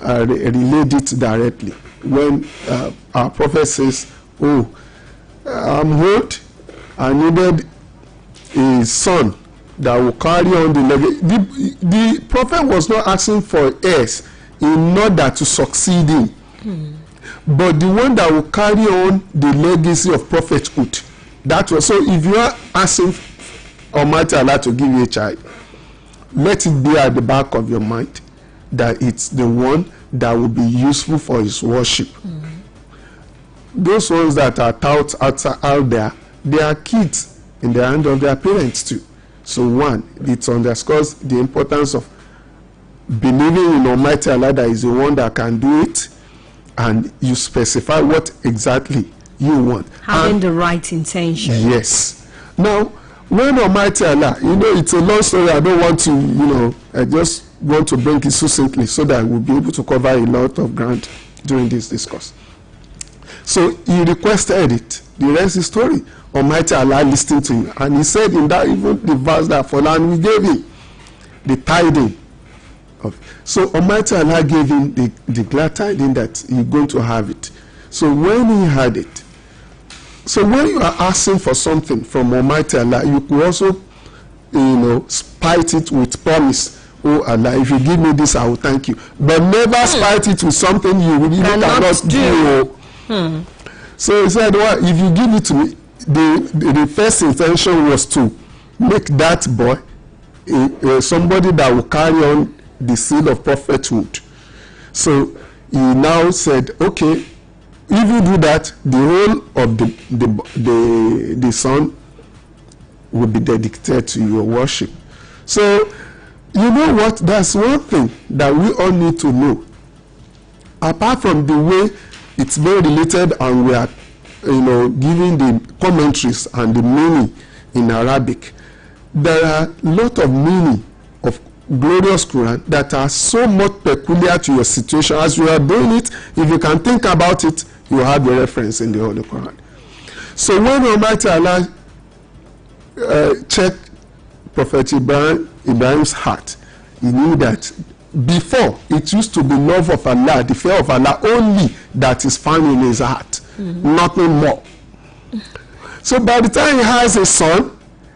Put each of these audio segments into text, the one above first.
relayed it directly. When our prophet says, oh, I'm old, I needed a son that will carry on the legacy. The prophet was not asking for heirs in order to succeed him, but the one that will carry on the legacy of prophethood. That was, so if you are asking Almighty Allah to give you a child, let it be at the back of your mind that it's the one that will be useful for his worship. Those ones that are out there, they are kids in the hand of their parents too. So one, it underscores the importance of believing in Almighty Allah that is the one that can do it, and you specify what exactly you want. Having the right intention. Yes. Now, when Almighty Allah, it's a long story. I don't want to, I just want to bring it succinctly so that we'll be able to cover a lot of ground during this discourse. So he requested it. The rest is story. Almighty Allah listened to him, and he said in that, even the verse that followed, and we gave him the tiding of. So Almighty Allah gave him the glad tiding that he's going to have it. So when he had it, so when you are asking for something from Almighty Allah, you could also, spite it with promise. Oh Allah, if you give me this, I will thank you. But never spite it with something you really cannot do. So he said, well, if you give it to me, the first intention was to make that boy somebody that will carry on the seal of prophethood. So he now said, okay, if you do that, the whole of the son will be dedicated to your worship. So you know what? That's one thing that we all need to know. Apart from the way it's very related, and we are giving the commentaries and the meaning in Arabic, there are a lot of meaning of glorious Quran that are so much peculiar to your situation. As you are doing it, if you can think about it, you have the reference in the Holy Quran. So when Almighty Allah checked Prophet Ibrahim's heart, he knew that before it used to be love of Allah, the fear of Allah only that is found in his heart, nothing more. So by the time he has a son,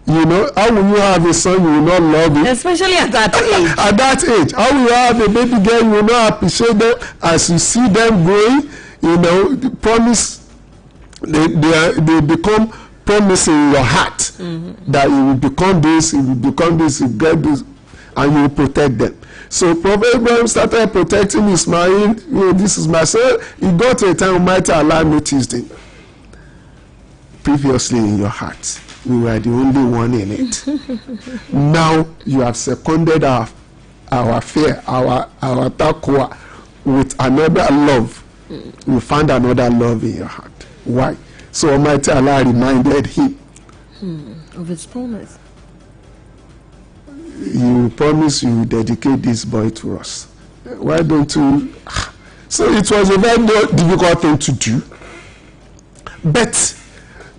how will you have a son you will not love him? Especially at that age. At that age. How will you have a baby girl you will not appreciate them as you see them growing? The promise, they become promise in your heart that you will become this, you will become this, you get this, and you will protect them. So Prophet Ibrahim started protecting Ismail. This is my son. He got to a time Almighty Allah noticed him. Previously in your heart, we were the only one in it. Now you have seconded our fear, our taqwa with another love. You found another love in your heart. Why? So Almighty Allah reminded him of his promise. You promise you will dedicate this boy to us. Why don't you? So it was a very difficult thing to do. But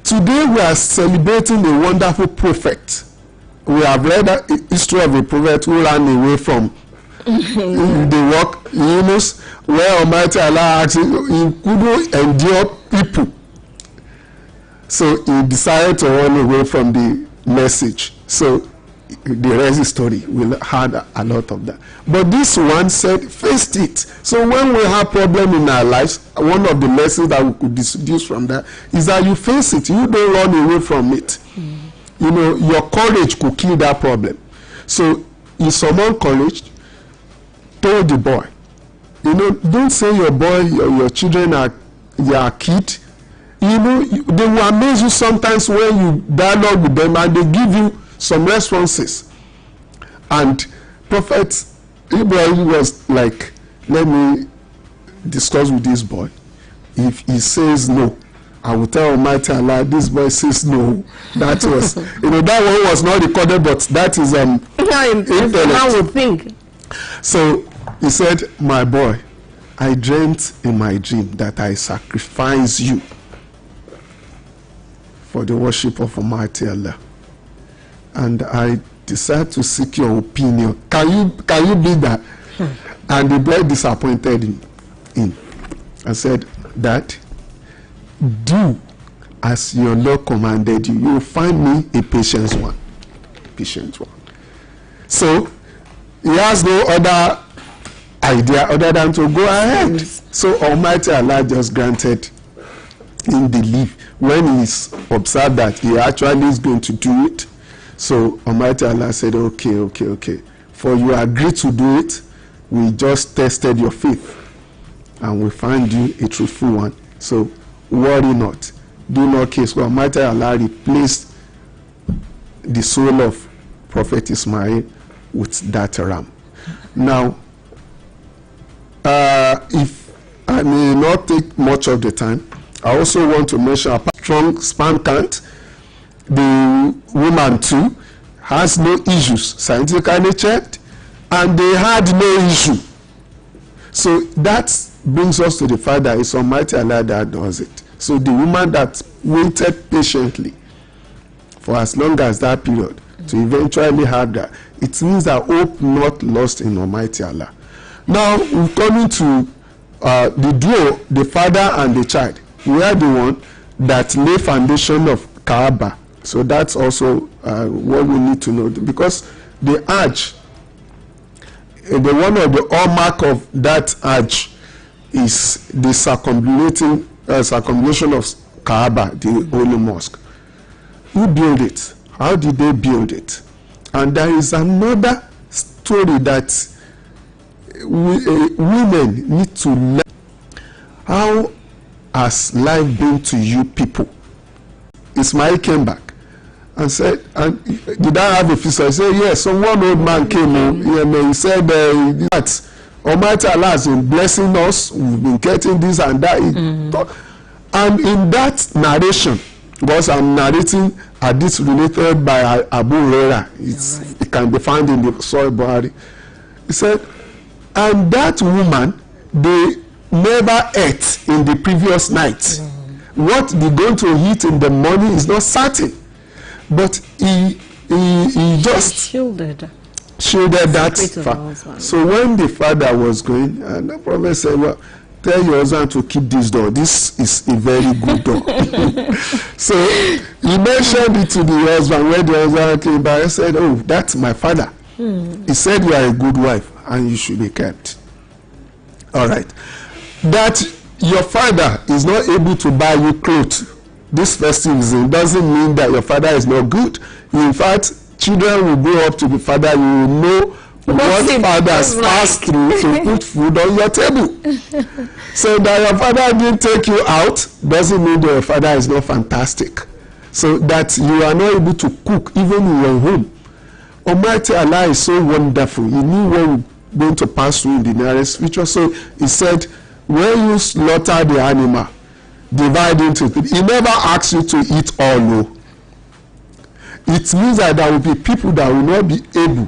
today we are celebrating a wonderful prophet. We have read the history of a prophet who ran away from the work, Yunus, where Almighty Allah asked him, he couldn't endure people. So he decided to run away from the message. So the rest is story. We'll had a lot of that. But this one said, face it. So when we have problem in our lives, one of the lessons that we could deduce from that is that you face it. You don't run away from it. Your courage could kill that problem. So if someone courage told the boy, don't say your boy, your children are your kid. They will amaze you sometimes when you dialogue with them and they give you some responses. And Prophet Ibrahim was like, let me discuss with this boy. If he says no, I will tell Almighty Allah, this boy says no. That was, that one was not recorded, but that is I would think. So he said, my boy, I dreamt in my dream that I sacrifice you for the worship of Almighty Allah. And I decided to seek your opinion. Can you be that? And the boy disappointed him and said, Dad, do as your Lord commanded you. You will find me a patient one. So he has no other idea other than to go ahead. So Almighty Allah just granted him the leave when he's observed that he actually is going to do it. So Almighty Allah said, okay. For you agreed to do it, we just tested your faith and we find you a truthful one. So worry not. Do not care. So Almighty Allah replaced the soul of Prophet Ismail with that ram. Now, if I may not take much of the time, I also want to mention a strong sperm count. The woman too has no issues, scientifically checked, and they had no issue. So that brings us to the fact that it's Almighty Allah that does it. So the woman that waited patiently for as long as that period to eventually have that, it means that hope not lost in Almighty Allah. Now we're coming to the duo, the father and the child. We are the one that lay foundation of Kaaba. So that's also what we need to know, because the Hajj, the one of the hallmark of that Hajj is the circumambulation of Kaaba, the Holy Mosque. Who built it? How did they build it? And there is another story that women need to learn. How has life been to you people? Ismail came back and said, and did I have a fist? I said, yes. So one old man came in, he said that Almighty Allah has been blessing us, we've been getting this and that. And in that narration, because I'm narrating a hadith related by Abu Hurairah, it can be found in the Sahih Bukhari. He said, and that woman, they never ate in the previous night. What they're going to eat in the morning is not certain. But he just shielded that fact. So when the father was going, and the prophet said, well, tell your husband to keep this door. This is a very good door. So he mentioned it to the husband. When the husband came back, he said, oh, that's my father. He said, you are a good wife and you should be kept. All right. That your father is not able to buy you clothes this festive season doesn't mean that your father is not good. In fact, children will grow up to the father. You will know what fathers pass through to put food on your table. So that your father didn't take you out doesn't mean that your father is not fantastic. So that you are not able to cook even in your home. Almighty Allah is so wonderful. He knew what was going to pass through in the nearest future. So he said, when you slaughter the animal, divide into three. He never asks you to eat all. No. It means that there will be people that will not be able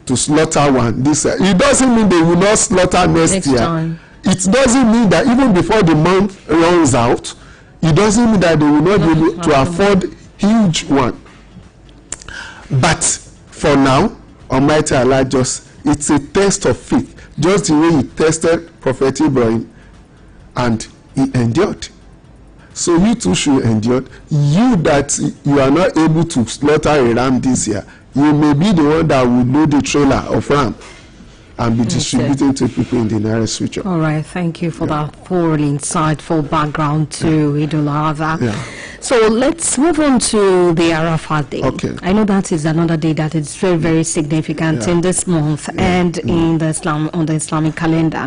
to slaughter one this year. It doesn't mean they will not slaughter next year. Time. It doesn't mean that even before the month runs out, it doesn't mean that they will not be able to afford huge one. But for now, Almighty Allah it's a test of faith. Just the way he tested Prophet Ibrahim, and he endured. So you too should endure. You that you are not able to slaughter a ram this year, you may be the one that will load the trailer of ram and be distributing to people in the nearest future. All right, thank you for that thoroughly insightful background to Idul Adha. So let's move on to the Arafat Day. Okay. I know that is another day that is very, very significant in this month and in the on the Islamic calendar.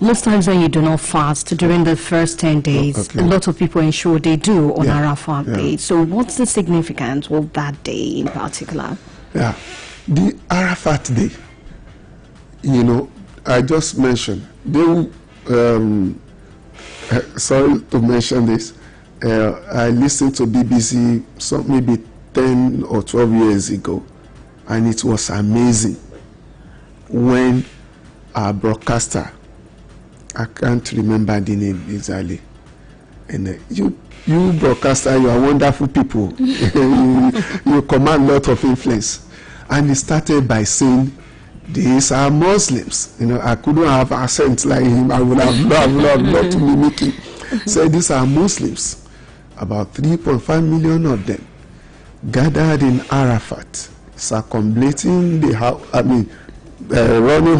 Most times when you do not fast during the first 10 days, a lot of people ensure they do on Arafat Day. So what's the significance of that day in particular? Yeah, the Arafat Day, you know, I just mentioned, they will, sorry to mention this, I listened to BBC maybe 10 or 12 years ago, and it was amazing when our broadcaster, I can't remember the name exactly, and you broadcaster, you are wonderful people. you command a lot of influence, and he started by saying these are Muslims. You know, I couldn't have accent like him. I would have loved to mimic him. Say these are Muslims, about 3.5 million of them, gathered in Arafat, circumambulating the running